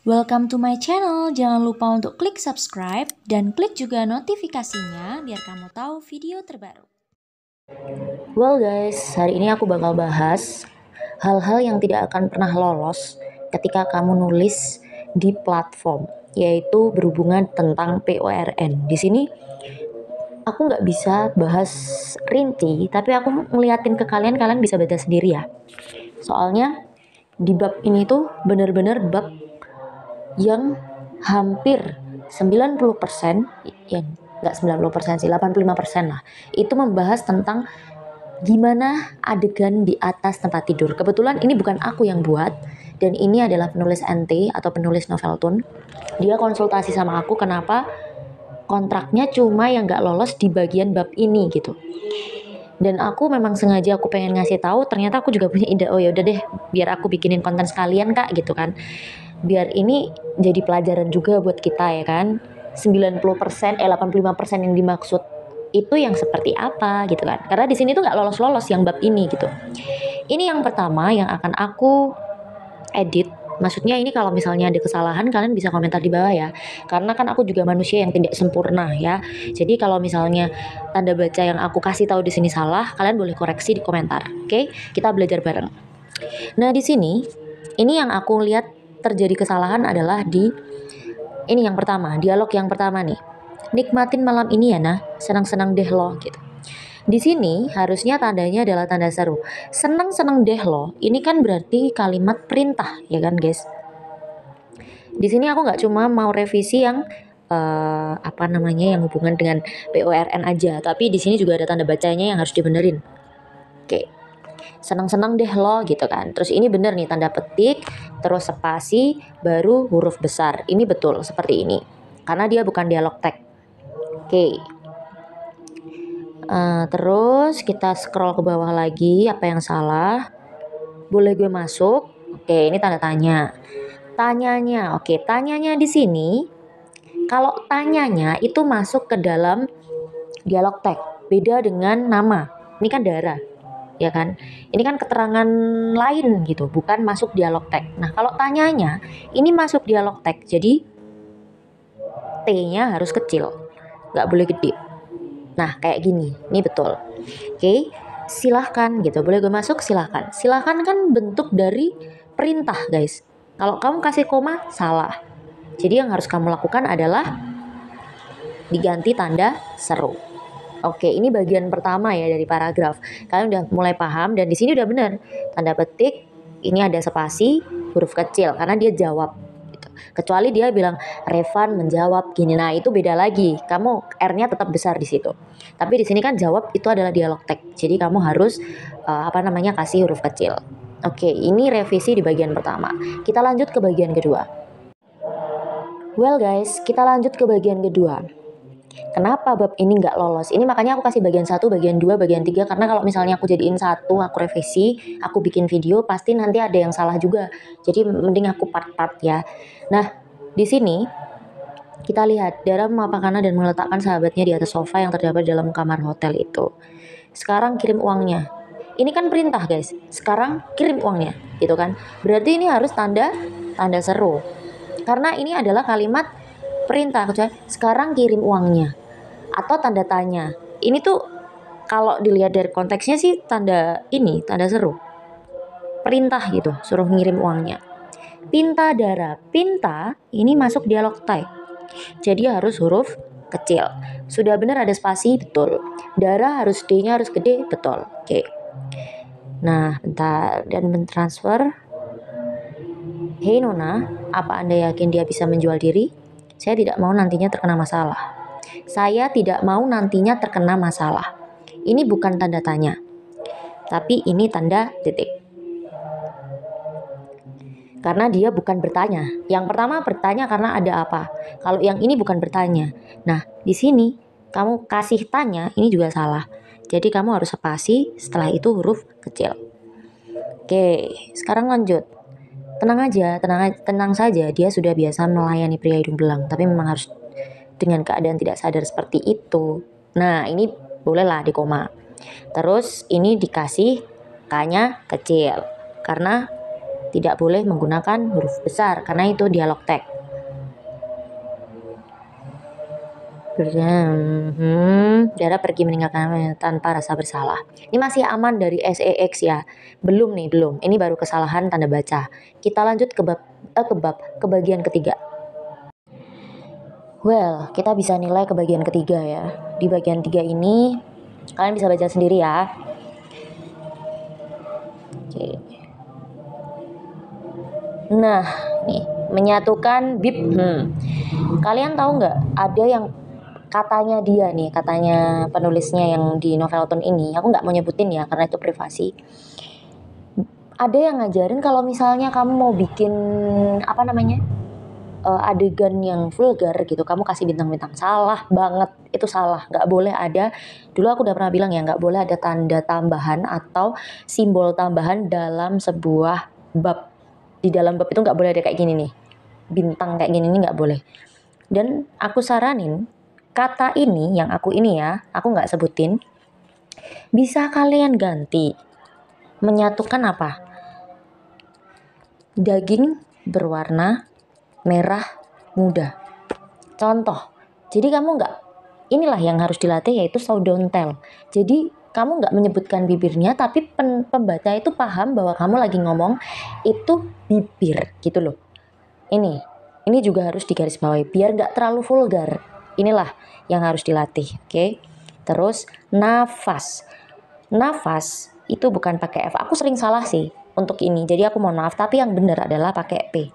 Welcome to my channel. Jangan lupa untuk klik subscribe dan klik juga notifikasinya biar kamu tahu video terbaru. Well guys, hari ini aku bakal bahas hal-hal yang tidak akan pernah lolos ketika kamu nulis di platform, yaitu berhubungan tentang PORN. Di sini aku nggak bisa bahas rinci, tapi aku ngeliatin ke kalian bisa baca sendiri ya. Soalnya di bab ini tuh bener-bener bab yang hampir 90%, ya nggak 90% sih, 85% lah, itu membahas tentang gimana adegan di atas tempat tidur. Kebetulan ini bukan aku yang buat, dan ini adalah penulis NT atau penulis Noveltoon. Dia konsultasi sama aku kenapa kontraknya cuma yang nggak lolos di bagian bab ini gitu. Dan aku memang sengaja aku pengen ngasih tahu, ternyata aku juga punya ide, oh ya udah deh, biar aku bikinin konten sekalian kak gitu kan. Biar ini jadi pelajaran juga buat kita ya kan. 85% yang dimaksud itu yang seperti apa gitu kan. Karena di sini tuh nggak lolos-lolos yang bab ini gitu. Ini yang pertama yang akan aku edit. Maksudnya ini kalau misalnya ada kesalahan kalian bisa komentar di bawah ya. Karena kan aku juga manusia yang tidak sempurna ya. Jadi kalau misalnya tanda baca yang aku kasih tahu di sini salah, kalian boleh koreksi di komentar. Oke? Kita belajar bareng. Nah, di sini ini yang aku lihat terjadi kesalahan adalah di ini yang pertama, dialog yang pertama nih. Nikmatin malam ini ya nah, senang-senang deh lo gitu. Di sini harusnya tandanya adalah tanda seru. Senang-senang deh lo, ini kan berarti kalimat perintah ya kan guys. Di sini aku nggak cuma mau revisi yang yang hubungan dengan PORN aja, tapi di sini juga ada tanda bacanya yang harus dibenerin. Oke. Senang-senang deh lo gitu kan. Terus ini bener nih tanda petik, terus spasi, baru huruf besar. Ini betul seperti ini. Karena dia bukan dialog tag. Oke. Terus kita scroll ke bawah lagi, apa yang salah? Boleh gue masuk? Oke, ini tanda tanya. Tanyanya, oke, tanyanya di sini. Kalau tanyanya itu masuk ke dalam dialog tag, beda dengan nama. Ini kan darah. Ya kan, ini kan keterangan lain gitu, bukan masuk dialog tag. Nah, kalau tanyanya ini masuk dialog tag, jadi T-nya harus kecil, nggak boleh gede. Nah, kayak gini, ini betul. Oke, silahkan gitu, boleh gue masuk, silahkan. Silahkan kan bentuk dari perintah guys. Kalau kamu kasih koma, salah. Jadi yang harus kamu lakukan adalah diganti tanda seru. Oke, ini bagian pertama ya dari paragraf. Kalian udah mulai paham dan di sini udah benar. Tanda petik, ini ada spasi, huruf kecil karena dia jawab. Gitu. Kecuali dia bilang Revan menjawab gini. Nah, itu beda lagi. Kamu R-nya tetap besar di situ. Tapi di sini kan jawab itu adalah dialog tag. Jadi kamu harus kasih huruf kecil. Oke, ini revisi di bagian pertama. Kita lanjut ke bagian kedua. Well guys, kita lanjut ke bagian kedua. Kenapa bab ini nggak lolos? Ini makanya aku kasih bagian 1, bagian 2, bagian 3. Karena kalau misalnya aku jadiin satu, aku revisi, aku bikin video, pasti nanti ada yang salah juga. Jadi mending aku part-part ya. Nah, di sini kita lihat Dara memaparkannya dan meletakkan sahabatnya di atas sofa yang terdapat dalam kamar hotel itu. Sekarang kirim uangnya. Ini kan perintah guys. Sekarang kirim uangnya, gitu kan? Berarti ini harus tanda seru. Karena ini adalah kalimat perintah. Sekarang kirim uangnya. Atau tanda tanya. Ini tuh kalau dilihat dari konteksnya sih tanda seru. Perintah gitu, suruh ngirim uangnya. Pinta Dara. Pinta ini masuk dialog tag. Jadi harus huruf kecil. Sudah benar ada spasi, betul. Dara harus D-nya harus gede, betul. Oke. Nah, bentar dan mentransfer. Hei Nona, apa Anda yakin dia bisa menjual diri? Saya tidak mau nantinya terkena masalah. Saya tidak mau nantinya terkena masalah. Ini bukan tanda tanya, tapi ini tanda titik. Karena dia bukan bertanya. Yang pertama bertanya karena ada apa. Kalau yang ini bukan bertanya. Nah, di sini kamu kasih tanya, ini juga salah. Jadi kamu harus spasi, setelah itu huruf kecil. Oke, sekarang lanjut. Tenang saja, dia sudah biasa melayani pria hidung belang, tapi memang harus dengan keadaan tidak sadar seperti itu. Nah, ini bolehlah di koma. Terus ini dikasih K-nya kecil. Karena Tidak boleh menggunakan huruf besar karena itu dialog tag. Dara pergi meninggalkan tanpa rasa bersalah. Ini masih aman dari SEX ya. Belum. Ini baru kesalahan tanda baca. Kita lanjut ke bagian ketiga. Well, kita bisa nilai ke bagian ketiga ya. Di bagian 3 ini kalian bisa baca sendiri ya. Oke. Nah, nih menyatukan bib. Kalian tahu nggak? Ada yang katanya penulisnya yang di Novelton ini, aku nggak mau nyebutin ya karena itu privasi. Ada yang ngajarin kalau misalnya kamu mau bikin adegan yang vulgar gitu, kamu kasih bintang-bintang. Salah banget, itu salah. Nggak boleh ada. Dulu aku udah pernah bilang ya, nggak boleh ada tanda tambahan atau simbol tambahan dalam sebuah bab. Di dalam bab itu nggak boleh ada kayak gini nih, bintang kayak gini nih nggak boleh. Dan aku saranin kata ini yang aku nggak sebutin, bisa kalian ganti. Menyatukan apa? Daging berwarna merah muda. Contoh. Jadi kamu nggak, inilah yang harus dilatih, yaitu show don't tell. Jadi kamu nggak menyebutkan bibirnya, tapi pembaca itu paham bahwa kamu lagi ngomong itu bibir gitu loh. Ini juga harus digarisbawahi biar nggak terlalu vulgar. Inilah yang harus dilatih, oke? Terus nafas itu bukan pakai F. Aku sering salah sih untuk ini, jadi aku mohon maaf. Tapi yang benar adalah pakai P.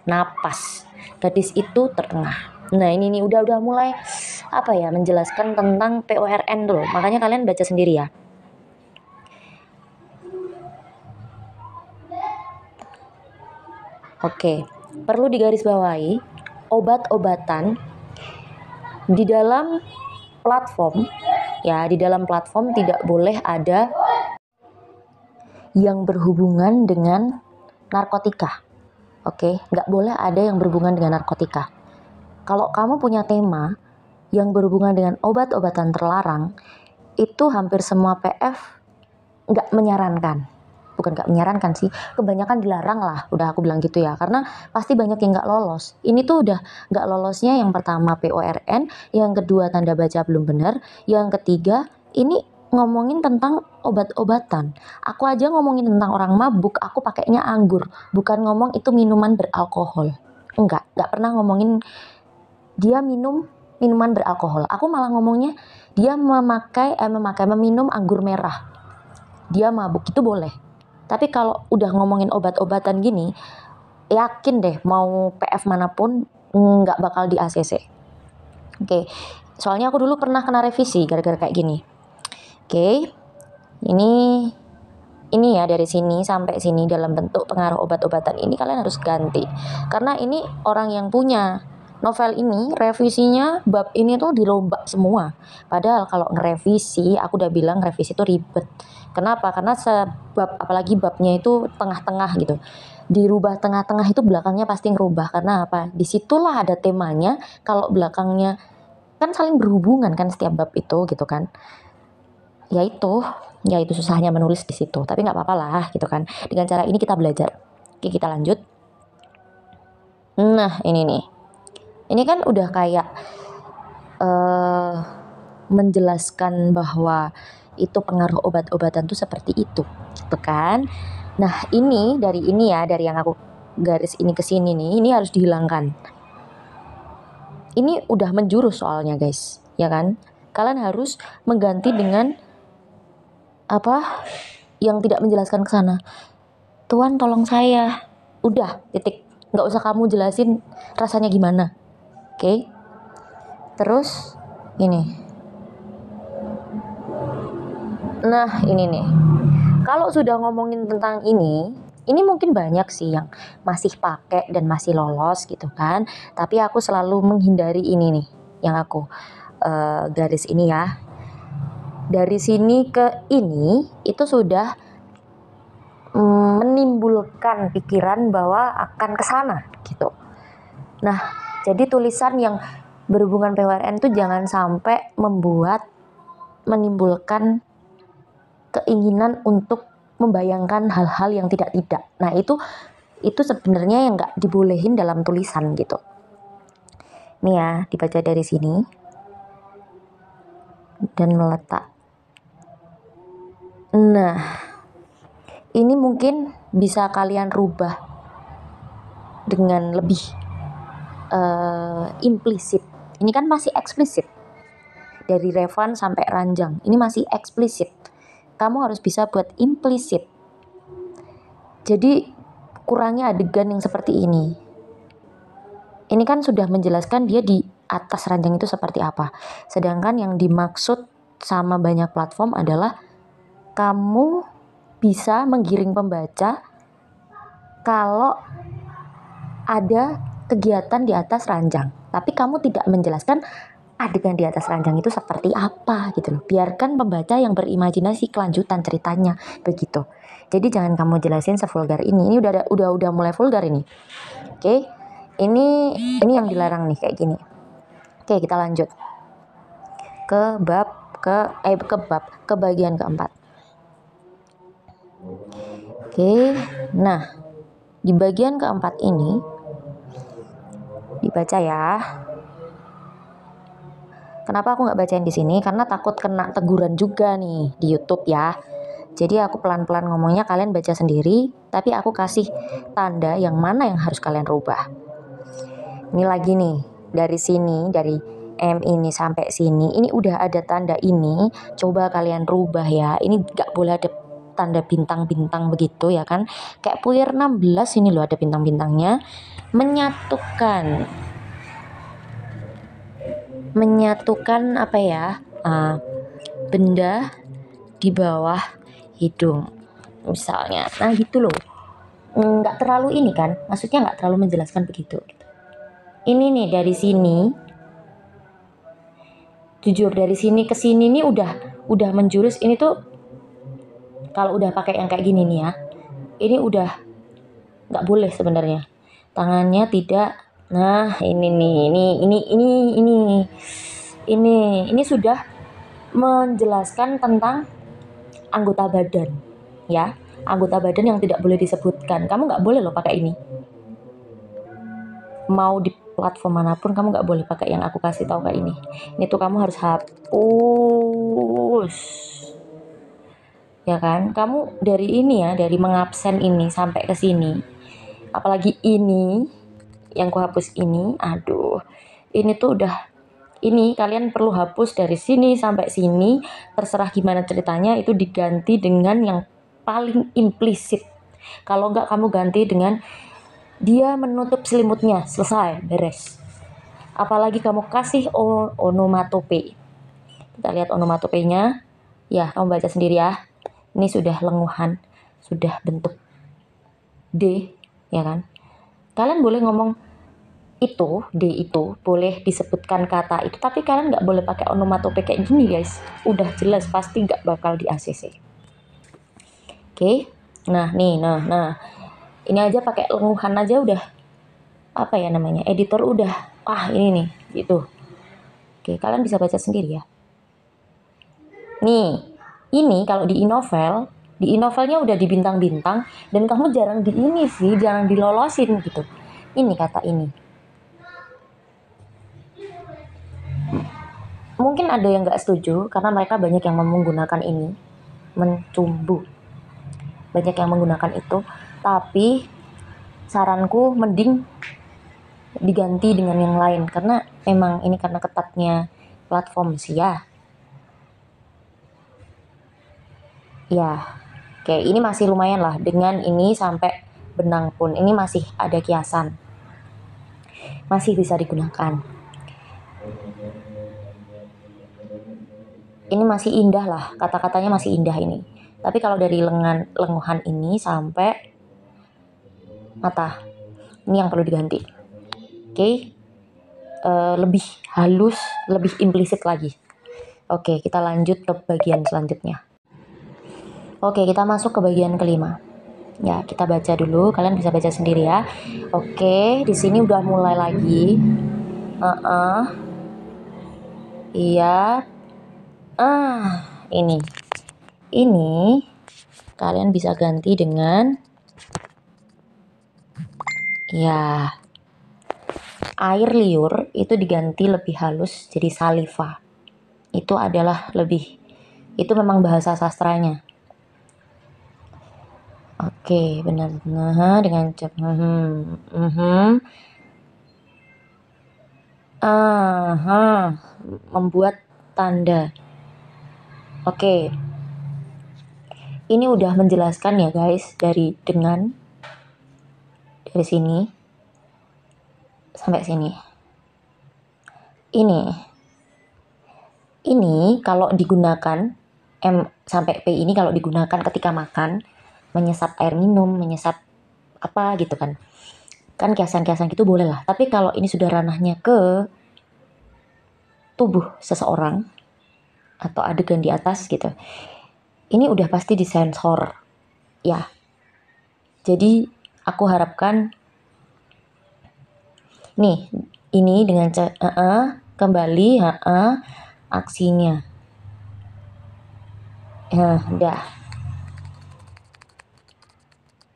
Napas. Gadis itu terengah. Nah ini nih udah mulai menjelaskan tentang PORN tuh. Makanya kalian baca sendiri ya. Oke, perlu digarisbawahi, obat-obatan di dalam platform tidak boleh ada yang berhubungan dengan narkotika. Oke, nggak boleh ada yang berhubungan dengan narkotika. Kalau kamu punya tema yang berhubungan dengan obat-obatan terlarang, itu hampir semua PF nggak menyarankan. Bukan nggak menyarankan sih, kebanyakan dilarang lah, udah aku bilang gitu ya, karena pasti banyak yang nggak lolos. Ini tuh udah nggak lolosnya yang pertama PORN, yang kedua tanda baca belum benar, yang ketiga ini ngomongin tentang obat-obatan. Aku aja ngomongin tentang orang mabuk, aku pakainya anggur, bukan ngomong itu minuman beralkohol. Nggak pernah ngomongin dia minum minuman beralkohol. Aku malah ngomongnya dia meminum anggur merah. Dia mabuk, itu boleh. Tapi kalau udah ngomongin obat-obatan gini, yakin deh mau PF manapun nggak bakal di ACC. Oke, soalnya aku dulu pernah kena revisi gara-gara kayak gini. Oke, ini ya dari sini sampai sini dalam bentuk pengaruh obat-obatan ini kalian harus ganti. Karena ini orang yang punya novel ini revisinya bab ini tuh dirombak semua. Padahal kalau ngerevisi, aku udah bilang revisi itu ribet. Kenapa? Karena sebab apalagi babnya itu tengah-tengah gitu. Dirubah tengah-tengah itu belakangnya pasti ngerubah. Karena apa? Disitulah ada temanya. Kalau belakangnya kan saling berhubungan kan setiap bab itu gitu kan. Ya itu susahnya menulis di situ. Tapi nggak apa-apa lah gitu kan. Dengan cara ini kita belajar. Oke, kita lanjut. Nah ini nih. Ini kan udah kayak menjelaskan bahwa itu pengaruh obat-obatan tuh seperti itu, gitu kan? Nah ini dari yang aku garis ini ke sini nih, ini harus dihilangkan. Ini udah menjurus soalnya guys, ya kan? Kalian harus mengganti dengan yang tidak menjelaskan ke sana. Tuan tolong saya, udah titik, nggak usah kamu jelasin rasanya gimana, oke? Terus ini. Nah ini nih, kalau sudah ngomongin tentang ini mungkin banyak sih yang masih pakai dan masih lolos gitu kan. Tapi aku selalu menghindari ini nih, yang aku garis ini ya. Dari sini ke ini itu sudah menimbulkan pikiran bahwa akan ke sana gitu. Nah jadi tulisan yang berhubungan PORN itu jangan sampai menimbulkan keinginan untuk membayangkan hal-hal yang tidak. Nah itu itu sebenarnya yang nggak dibolehin dalam tulisan gitu. Nih ya, dibaca dari sini dan meletak. Nah, ini mungkin bisa kalian rubah dengan lebih implisit. Ini kan masih eksplisit. Dari Revan sampai ranjang, ini masih eksplisit. Kamu harus bisa buat implisit. Jadi kurangi adegan yang seperti ini. Ini kan sudah menjelaskan dia di atas ranjang itu seperti apa. Sedangkan yang dimaksud sama banyak platform adalah kamu bisa menggiring pembaca kalau ada kegiatan di atas ranjang. Tapi kamu tidak menjelaskan adegan di atas ranjang itu seperti apa gitu loh. Biarkan pembaca yang berimajinasi kelanjutan ceritanya begitu. Jadi jangan kamu jelasin sevulgar ini. Ini udah mulai vulgar ini. Oke. Ini yang dilarang nih kayak gini. Oke, kita lanjut. Ke bagian keempat. Oke. Nah, di bagian keempat ini dibaca ya. Kenapa aku nggak bacain di sini? Karena takut kena teguran juga nih di YouTube ya. Jadi aku pelan-pelan ngomongnya, kalian baca sendiri. Tapi aku kasih tanda yang mana yang harus kalian rubah. Ini lagi nih, dari sini, dari M ini sampai sini. Ini udah ada tanda ini. Coba kalian rubah ya. Ini nggak boleh ada tanda bintang-bintang begitu ya kan. Kayak puyer 16 ini loh ada bintang-bintangnya. Menyatukan apa ya, benda di bawah hidung misalnya. Nah gitu loh, nggak terlalu ini kan, maksudnya nggak terlalu menjelaskan begitu. Ini nih dari sini, jujur dari sini ke sini nih udah menjurus. Ini tuh kalau udah pakai yang kayak gini nih ya, ini udah nggak boleh sebenarnya. Tangannya tidak. Nah ini nih, ini sudah menjelaskan tentang anggota badan ya, anggota badan yang tidak boleh disebutkan. Kamu nggak boleh loh pakai ini. Mau di platform manapun kamu nggak boleh pakai yang aku kasih tahu kayak ini. Ini tuh kamu harus hapus. Ya kan? Kamu dari ini ya, dari mengabsen ini sampai ke sini. Apalagi ini yang ku hapus ini, aduh. Ini tuh udah, ini kalian perlu hapus dari sini sampai sini. Terserah gimana ceritanya, itu diganti dengan yang paling implisit. Kalau enggak kamu ganti dengan dia menutup selimutnya, selesai, beres. Apalagi kamu kasih onomatope. Kita lihat onomatopenya. Ya, kamu baca sendiri ya. Ini sudah lenguhan, sudah bentuk D, ya kan? Kalian boleh ngomong itu, D itu, boleh disebutkan kata itu, tapi kalian nggak boleh pakai onomatope kayak gini guys. Udah jelas pasti nggak bakal di ACC. Oke, nah nih, nah ini aja pakai lenguhan aja udah, apa ya namanya, editor udah, ini nih, gitu. Oke, kalian bisa baca sendiri ya. Nih, ini kalau di e-novelnya udah di bintang-bintang, dan kamu jarang di ini sih, jarang dilolosin gitu. Ini kata ini. Mungkin ada yang nggak setuju karena mereka banyak yang menggunakan ini, mencumbu. Banyak yang menggunakan itu, tapi saranku mending diganti dengan yang lain karena memang ini karena ketatnya platform sih ya. Ya, kayak ini masih lumayan lah, dengan ini sampai benang pun ini masih ada kiasan, masih bisa digunakan. Ini masih indah lah, kata-katanya masih indah ini. Tapi kalau dari lenguhan ini sampai mata, ini yang perlu diganti. Oke, lebih halus, lebih implisit lagi. Oke, kita lanjut ke bagian selanjutnya. Oke, kita masuk ke bagian kelima. Ya, kita baca dulu. Kalian bisa baca sendiri ya. Oke, di sini udah mulai lagi. Iya. Ini kalian bisa ganti dengan Ya, air liur itu diganti lebih halus jadi saliva. Itu adalah lebih, itu memang bahasa sastranya. Oke, benar. Nah, dengan membuat tanda. Oke, ini udah menjelaskan ya guys, dari sini sampai sini. Ini kalau digunakan M sampai P ini kalau digunakan ketika makan, menyesap air minum, menyesap apa gitu kan. Kan kiasan-kiasan gitu boleh lah. Tapi kalau ini sudah ranahnya ke tubuh seseorang atau adegan di atas gitu, ini udah pasti disensor ya. Jadi aku harapkan nih, ini dengan kembali aksinya. Udah.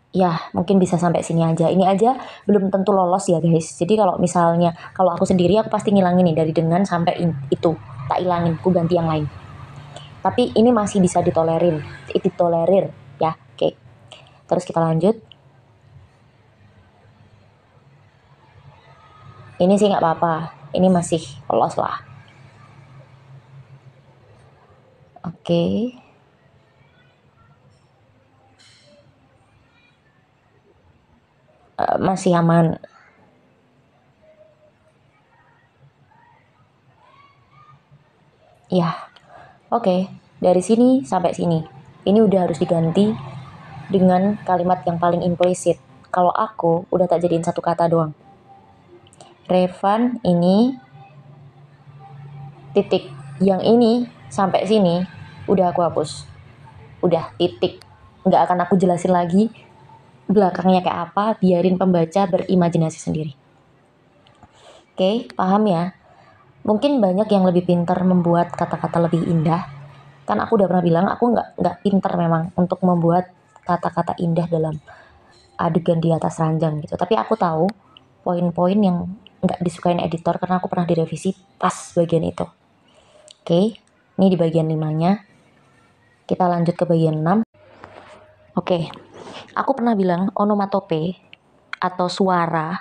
Ya, mungkin bisa sampai sini aja. Ini aja belum tentu lolos ya guys. Jadi kalau misalnya, kalau aku sendiri aku pasti ngilangin nih dari dengan sampai itu. Tak ilangin, aku ganti yang lain. Tapi ini masih bisa ditolerir ya. Oke. Terus kita lanjut. Ini sih nggak apa-apa. Ini masih lolos lah. Oke. Masih aman. Ya, oke. Dari sini sampai sini. Ini udah harus diganti dengan kalimat yang paling implisit. Kalau aku udah tak jadiin satu kata doang. Revan ini titik. Yang ini sampai sini udah aku hapus. Udah titik. Nggak akan aku jelasin lagi belakangnya kayak apa, biarin pembaca berimajinasi sendiri. Oke, paham ya? Mungkin banyak yang lebih pintar membuat kata-kata lebih indah. Kan aku udah pernah bilang aku nggak pintar memang untuk membuat kata-kata indah dalam adegan di atas ranjang gitu. Tapi aku tahu poin-poin yang nggak disukain editor karena aku pernah direvisi pas bagian itu. Oke, ini di bagian 5-nya. Kita lanjut ke bagian 6. Oke, aku pernah bilang onomatope atau suara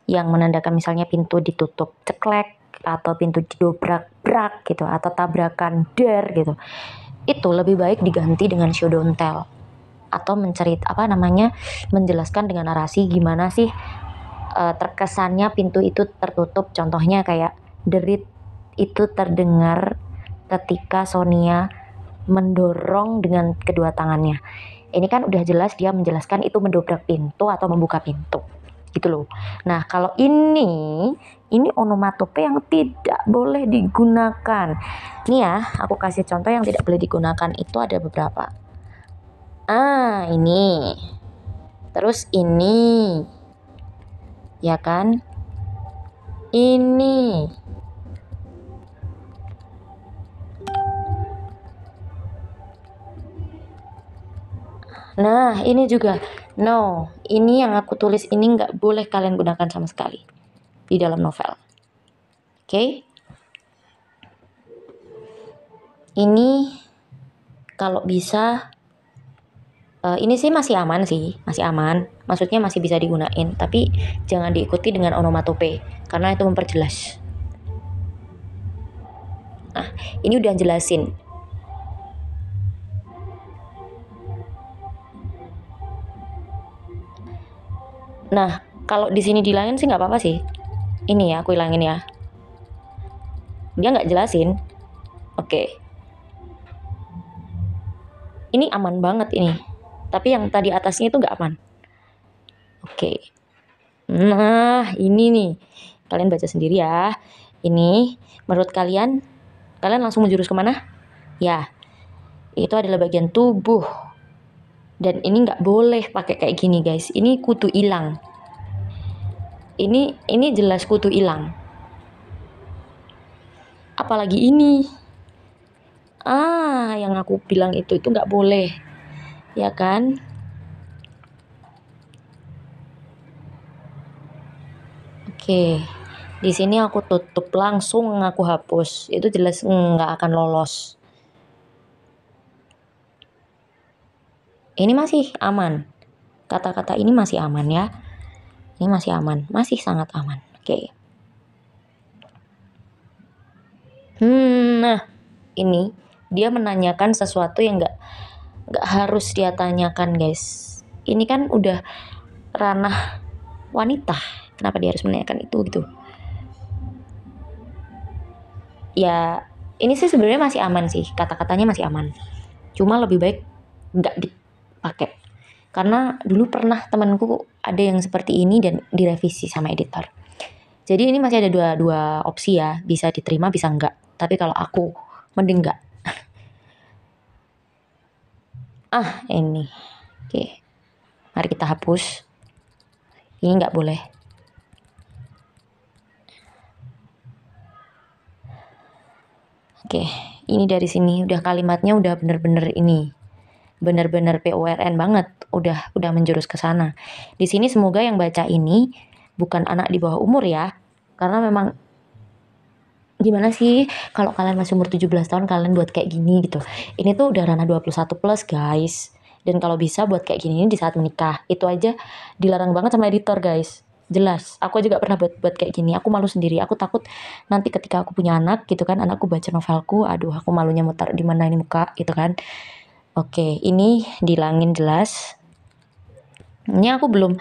yang menandakan misalnya pintu ditutup ceklek atau pintu didobrak brak gitu atau tabrakan der gitu, itu lebih baik diganti dengan show don't tell atau menjelaskan dengan narasi gimana sih terkesannya pintu itu tertutup. Contohnya kayak derit itu terdengar ketika Sonia mendorong dengan kedua tangannya. Ini kan udah jelas dia menjelaskan itu mendobrak pintu atau membuka pintu gitu loh. Nah, kalau ini onomatope yang tidak boleh digunakan. Nih ya, aku kasih contoh yang tidak boleh digunakan itu ada beberapa. Ini. Terus ini. Ya kan? Ini. Nah, ini juga. No, ini yang aku tulis ini nggak boleh kalian gunakan sama sekali di dalam novel. Oke? Ini kalau bisa, ini sih masih aman sih, masih aman. Maksudnya masih bisa digunain, tapi jangan diikuti dengan onomatope karena itu memperjelas. Nah, ini udah jelasin. Nah, kalau di sini dilangin sih nggak apa-apa sih. Ini ya, aku hilangin ya. Dia nggak jelasin. Oke. Ini aman banget ini. Tapi yang tadi atasnya itu nggak aman. Oke. Nah, ini nih. Kalian baca sendiri ya. Ini, menurut kalian langsung menjurus kemana? Ya, itu adalah bagian tubuh. Dan ini nggak boleh pakai kayak gini guys. Ini kutu hilang. Ini jelas kutu hilang. Apalagi ini. Yang aku bilang itu nggak boleh. Ya kan? Oke, di sini aku tutup, langsung aku hapus. Itu jelas nggak akan lolos. Ini masih aman. Kata-kata ini masih aman ya. Ini masih aman, masih sangat aman. Oke. Nah, ini dia menanyakan sesuatu yang nggak harus dia tanyakan, guys. Ini kan udah ranah wanita. Kenapa dia harus menanyakan itu gitu? Ya, ini sih sebenarnya masih aman sih. Kata-katanya masih aman. Cuma lebih baik nggak dipakai. Karena dulu pernah temanku ada yang seperti ini dan direvisi sama editor. Jadi ini masih ada dua opsi ya, bisa diterima bisa enggak. Tapi kalau aku mending enggak. Ini. Oke. Mari kita hapus. Ini enggak boleh. Oke, ini dari sini udah kalimatnya udah bener-bener ini. Bener-bener PURN banget, udah menjurus ke sana. Di sini semoga yang baca ini bukan anak di bawah umur ya. Karena memang gimana sih kalau kalian masih umur 17 tahun kalian buat kayak gini gitu. Ini tuh udah ranah 21 plus, guys. Dan kalau bisa buat kayak gini di saat menikah. Itu aja dilarang banget sama editor, guys. Jelas, aku juga pernah buat kayak gini. Aku malu sendiri. Aku takut nanti ketika aku punya anak gitu kan, anakku baca novelku, aduh aku malunya mau taruh di mana ini muka gitu kan. Oke, ini dilangin jelas. Ini aku belum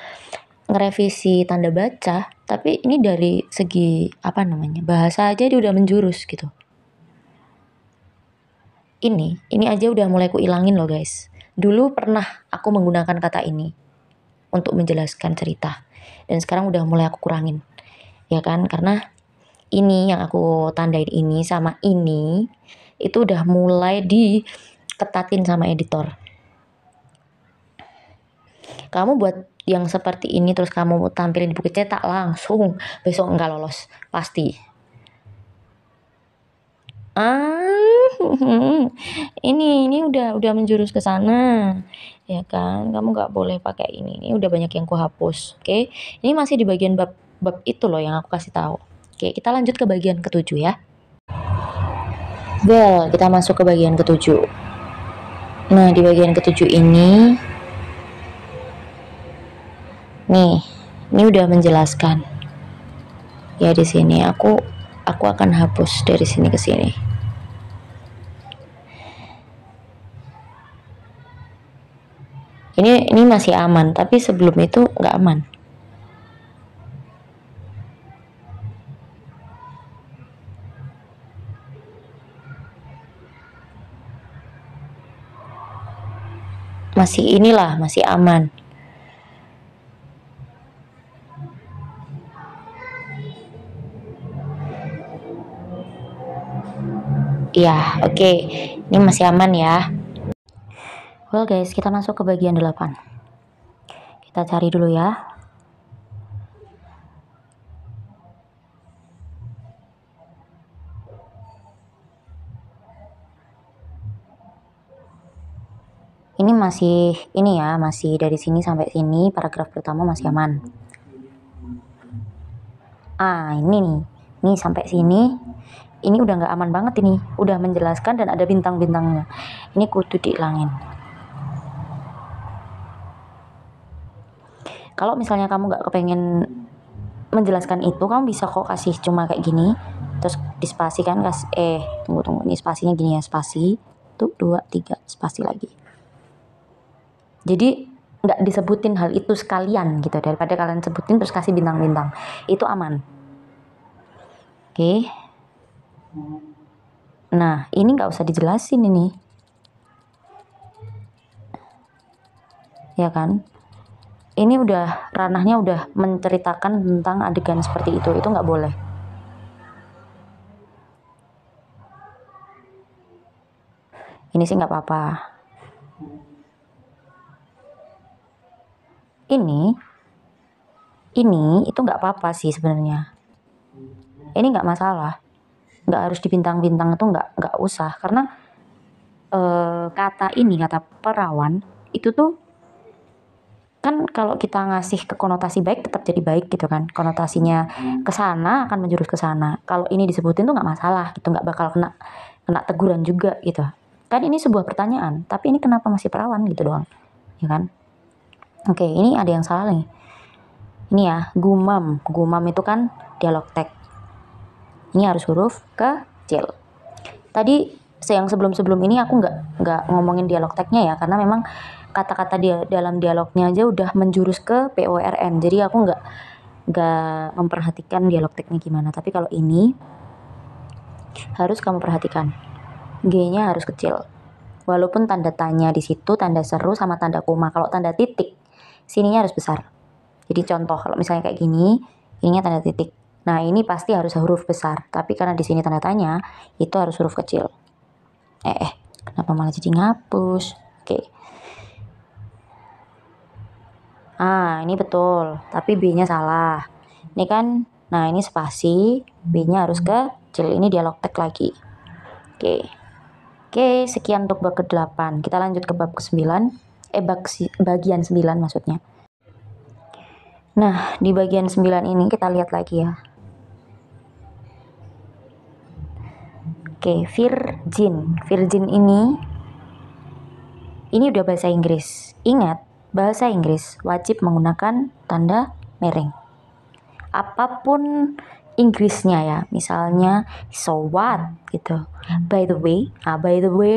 ngerevisi tanda baca, tapi ini dari segi apa namanya bahasa aja dia udah menjurus gitu. Ini aja udah mulai ku ilangin loh, guys. Dulu pernah aku menggunakan kata ini untuk menjelaskan cerita, dan sekarang udah mulai aku kurangin, ya kan? Karena ini yang aku tandain ini sama ini itu udah mulai diketatin sama editor. Kamu buat yang seperti ini terus kamu mau tampilin di buku cetak langsung besok enggak lolos pasti. Ini udah menjurus ke sana, ya kan? Kamu nggak boleh pakai ini. Ini udah banyak yang ku hapus, oke? Ini masih di bagian bab itu loh yang aku kasih tahu. Oke, kita lanjut ke bagian ketujuh ya. Well, kita masuk ke bagian ketujuh. Nah, di bagian ketujuh ini, nih, ini udah menjelaskan. Ya di sini aku akan hapus dari sini ke sini. Ini masih aman, tapi sebelum itu nggak aman. Masih aman. Iya, oke. Ini masih aman ya. Well guys, kita masuk ke bagian 8. Kita cari dulu ya. Ini masih dari sini sampai sini, paragraf pertama masih aman. Ini nih. Ini sampai sini. Ini udah nggak aman banget ini. Udah menjelaskan dan ada bintang-bintangnya. Ini kudu diilangin. Kalau misalnya kamu nggak kepengen menjelaskan itu, kamu bisa kok kasih cuma kayak gini. Terus dispasi kan, tunggu. Ini spasinya gini ya, spasi. Tuh 2, 3, spasi lagi. Jadi nggak disebutin hal itu sekalian gitu, daripada kalian sebutin terus kasih bintang-bintang, itu aman. Oke. Nah ini nggak usah dijelasin ini, ya kan? Ini udah ranahnya udah menceritakan tentang adegan seperti itu nggak boleh. Ini sih nggak apa-apa. Ini itu nggak apa-apa sih sebenarnya. Ini nggak masalah, nggak harus dibintang-bintang, itu nggak usah, karena kata perawan itu tuh kan kalau kita ngasih ke konotasi baik tetap jadi baik gitu kan, konotasinya ke sana akan menjurus ke sana. Kalau ini disebutin tuh nggak masalah gitu, nggak bakal kena teguran juga gitu kan. Ini sebuah pertanyaan, tapi ini kenapa masih perawan gitu doang, ya kan? Oke, ini ada yang salah nih. Ini ya, gumam itu kan dialog teks, ini harus huruf kecil. Tadi yang sebelum ini aku nggak ngomongin dialog teksnya ya, karena memang kata-kata dia dalam dialognya aja udah menjurus ke PORN, jadi aku nggak memperhatikan dialog teksnya gimana. Tapi kalau ini harus kamu perhatikan, G-nya harus kecil, walaupun tanda tanya di situ, tanda seru sama tanda koma. Kalau tanda titik sininya harus besar. Jadi contoh kalau misalnya kayak gini, ininya tanda titik, nah ini pasti harus huruf besar, tapi karena di sini tanda tanya itu harus huruf kecil. Kenapa malah jadi ngapus? Oke. Ini betul, tapi B-nya salah. Ini kan, nah ini spasi, B-nya harus kecil. Ini dialog teks lagi. Oke, sekian untuk bab ke-8. Kita lanjut ke bab ke-9. Bagian 9 maksudnya. Nah, di bagian 9 ini kita lihat lagi ya. Oke, virgin. Virgin ini udah bahasa Inggris. Ingat, bahasa Inggris wajib menggunakan tanda miring. Apapun Inggrisnya ya, misalnya so what gitu. By the way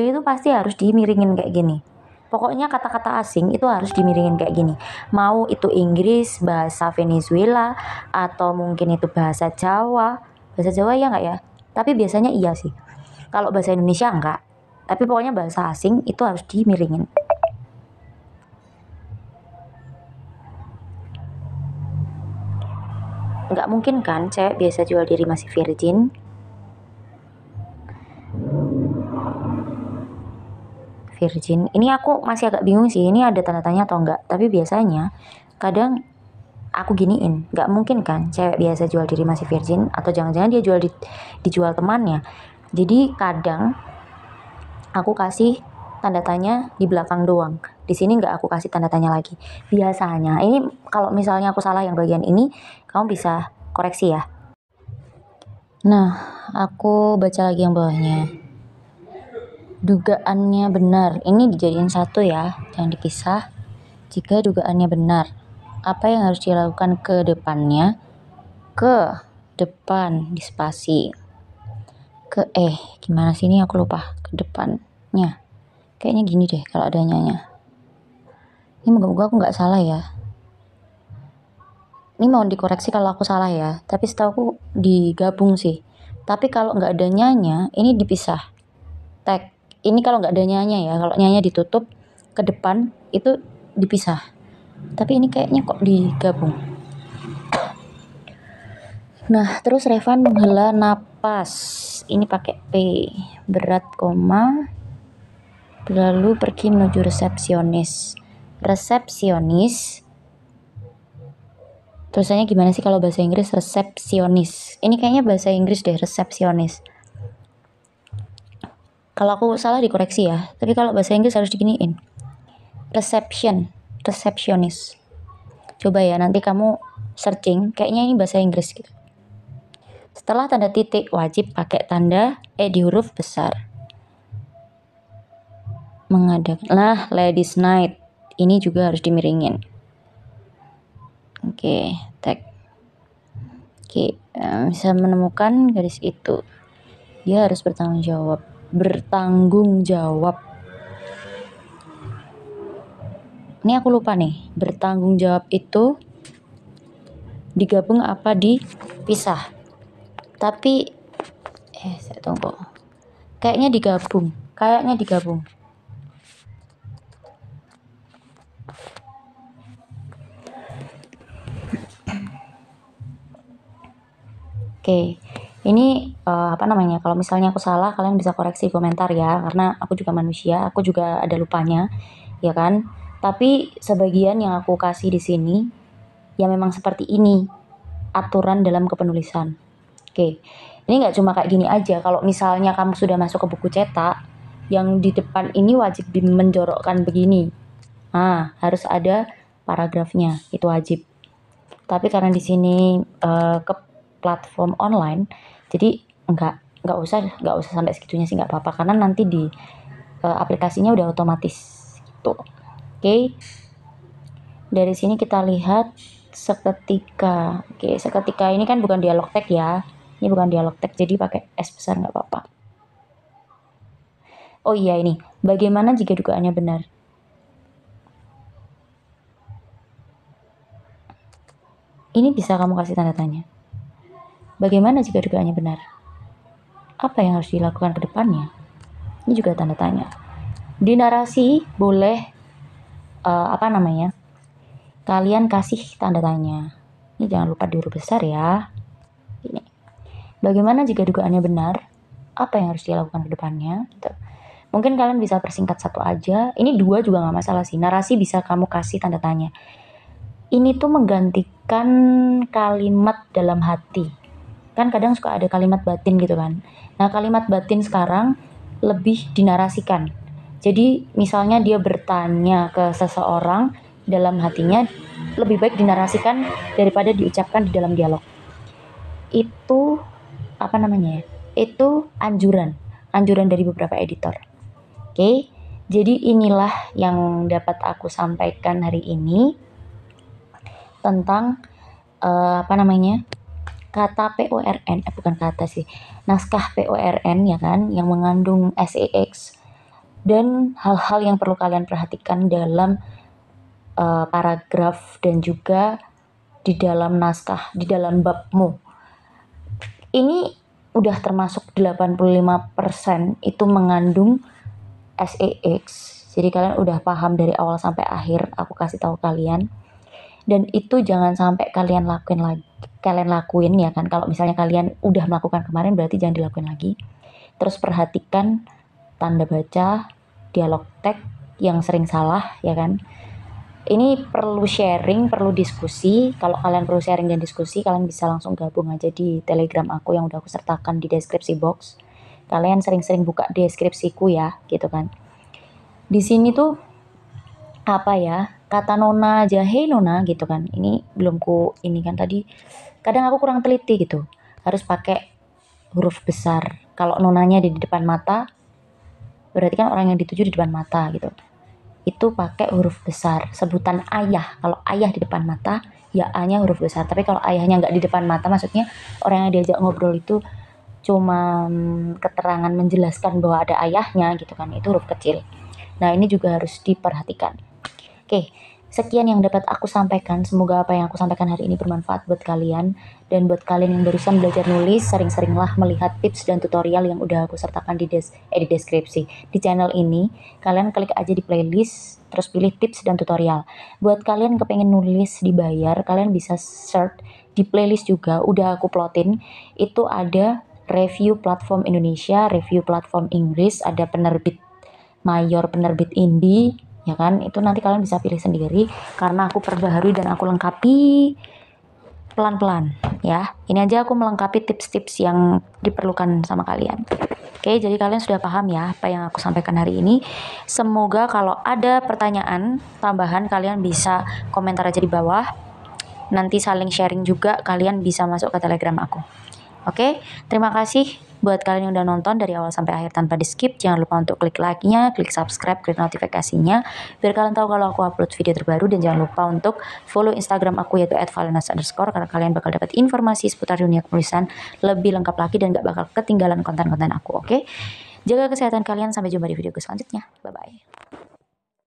itu pasti harus dimiringin kayak gini. Pokoknya kata-kata asing itu harus dimiringin kayak gini. Mau itu Inggris, bahasa Venezuela, atau mungkin itu bahasa Jawa. Bahasa Jawa ya nggak ya? Tapi biasanya iya sih. Kalau bahasa Indonesia enggak. Tapi pokoknya bahasa asing itu harus dimiringin. Nggak mungkin kan cewek biasa jual diri masih virgin. Virgin. Ini aku masih agak bingung sih, ini ada tanda tanya atau enggak. Tapi biasanya kadang aku giniin, nggak mungkin kan cewek biasa jual diri masih virgin, atau jangan-jangan dia dijual temannya. Jadi kadang aku kasih tanda tanya di belakang doang. Di sini nggak aku kasih tanda tanya lagi. Biasanya ini kalau misalnya aku salah yang bagian ini, kamu bisa koreksi ya. Nah, aku baca lagi yang bawahnya. Dugaannya benar. Ini dijadiin satu ya, jangan dipisah. Jika dugaannya benar, apa yang harus dilakukan ke depannya? Ke depan di spasi. Gimana sih ini aku lupa. Ke depannya. Kayaknya gini deh kalau adanya. Ini moga-moga aku nggak salah ya. Ini mau dikoreksi kalau aku salah ya. Tapi setahu aku digabung sih. Tapi kalau nggak ada nyanya, ini dipisah. Tag. Ini kalau nggak ada nyanya ya. Kalau nyanya ditutup, ke depan itu dipisah. Tapi ini kayaknya kok digabung. Nah, terus Revan menghela napas. Ini pakai P. Berat koma. Lalu pergi menuju resepsionis. Resepsionis. Tulisannya gimana sih kalau bahasa Inggris? Resepsionis. Ini kayaknya bahasa Inggris deh, resepsionis. Kalau aku salah dikoreksi ya. Tapi kalau bahasa Inggris harus diginiin. Resepsionis. Coba ya, nanti kamu searching. Kayaknya ini bahasa Inggris gitu. Setelah tanda titik, wajib pakai tanda di huruf besar. Mengadakan ladies night. Ini juga harus dimiringin. Oke, tag. Oke, bisa menemukan garis itu. Dia harus bertanggung jawab. Ini aku lupa nih. Bertanggung jawab itu digabung apa dipisah? Tapi saya tunggu. Kayaknya digabung. Oke. Ini kalau misalnya aku salah, kalian bisa koreksi komentar ya, karena aku juga manusia, aku juga ada lupanya, ya kan? Tapi sebagian yang aku kasih di sini ya memang seperti ini aturan dalam kepenulisan. Oke. Ini nggak cuma kayak gini aja. Kalau misalnya kamu sudah masuk ke buku cetak, yang di depan ini wajib menjorokkan begini. Harus ada paragrafnya, itu wajib. Tapi karena di sini ke platform online, jadi nggak usah sampai segitunya sih, nggak apa-apa, karena nanti di aplikasinya udah otomatis gitu. Oke. Dari sini kita lihat seketika. Oke, seketika ini kan bukan dialog tag ya. Ini bukan dialog tag, jadi pakai S besar nggak apa-apa. Oh iya, ini bagaimana jika dugaannya benar? Ini bisa kamu kasih tanda tanya. Bagaimana jika dugaannya benar? Apa yang harus dilakukan ke depannya? Ini juga tanda tanya. Di narasi boleh kalian kasih tanda tanya. Ini jangan lupa di huruf besar ya. Ini. Bagaimana jika dugaannya benar? Apa yang harus dilakukan ke depannya? Gitu. Mungkin kalian bisa persingkat satu aja. Ini 2 juga nggak masalah sih. Narasi bisa kamu kasih tanda tanya. Ini tuh menggantikan kalimat dalam hati. Kan kadang suka ada kalimat batin gitu kan. Nah, kalimat batin sekarang lebih dinarasikan. Jadi misalnya dia bertanya ke seseorang, dalam hatinya lebih baik dinarasikan daripada diucapkan di dalam dialog. Itu itu anjuran dari beberapa editor. Oke, jadi inilah yang dapat aku sampaikan hari ini tentang kata PORN, bukan kata sih, naskah PORN ya kan, yang mengandung SEX dan hal-hal yang perlu kalian perhatikan dalam paragraf dan juga di dalam naskah, di dalam babmu. Ini udah termasuk 85% itu mengandung SEX. Jadi kalian udah paham dari awal sampai akhir, aku kasih tahu kalian. Dan itu jangan sampai kalian lakuin ya kan. Kalau misalnya kalian udah melakukan kemarin, berarti jangan dilakuin lagi. Terus perhatikan tanda baca, dialog tag yang sering salah ya kan. Ini perlu sharing, perlu diskusi. Kalau kalian perlu sharing dan diskusi, kalian bisa langsung gabung aja di Telegram aku yang udah aku sertakan di deskripsi box. Kalian sering-sering buka deskripsiku ya, gitu kan. Di sini tuh kata nona aja, hey nona gitu kan. Ini belum ini kan tadi. Kadang aku kurang teliti gitu. Harus pakai huruf besar. Kalau nonanya di depan mata, berarti kan orang yang dituju di depan mata gitu. Itu pakai huruf besar. Sebutan ayah, kalau ayah di depan mata, ya A-nya huruf besar. Tapi kalau ayahnya nggak di depan mata, maksudnya orang yang diajak ngobrol itu cuma keterangan menjelaskan bahwa ada ayahnya gitu kan, itu huruf kecil. Nah, ini juga harus diperhatikan. Oke, sekian yang dapat aku sampaikan. Semoga apa yang aku sampaikan hari ini bermanfaat buat kalian. Dan buat kalian yang barusan belajar nulis, sering-seringlah melihat tips dan tutorial yang udah aku sertakan di deskripsi. Di channel ini, kalian klik aja di playlist, terus pilih tips dan tutorial. Buat kalian yang kepengen nulis dibayar, kalian bisa search di playlist juga, udah aku plotin. Itu ada review platform Indonesia, review platform Inggris, ada penerbit mayor, penerbit indie, ya kan. Itu nanti kalian bisa pilih sendiri karena aku perbaharui dan aku lengkapi pelan-pelan ya. Ini aja aku melengkapi tips-tips yang diperlukan sama kalian. Oke, jadi kalian sudah paham ya apa yang aku sampaikan hari ini. Semoga kalau ada pertanyaan tambahan kalian bisa komentar aja di bawah. Nanti saling sharing juga, kalian bisa masuk ke Telegram aku. Oke, terima kasih buat kalian yang udah nonton dari awal sampai akhir tanpa di skip. Jangan lupa untuk klik like-nya, klik subscribe, klik notifikasinya biar kalian tahu kalau aku upload video terbaru. Dan jangan lupa untuk follow Instagram aku yaitu @valenas_, karena kalian bakal dapat informasi seputar dunia penulisan lebih lengkap lagi dan gak bakal ketinggalan konten-konten aku. Oke, jaga kesehatan kalian, sampai jumpa di video selanjutnya. Bye bye.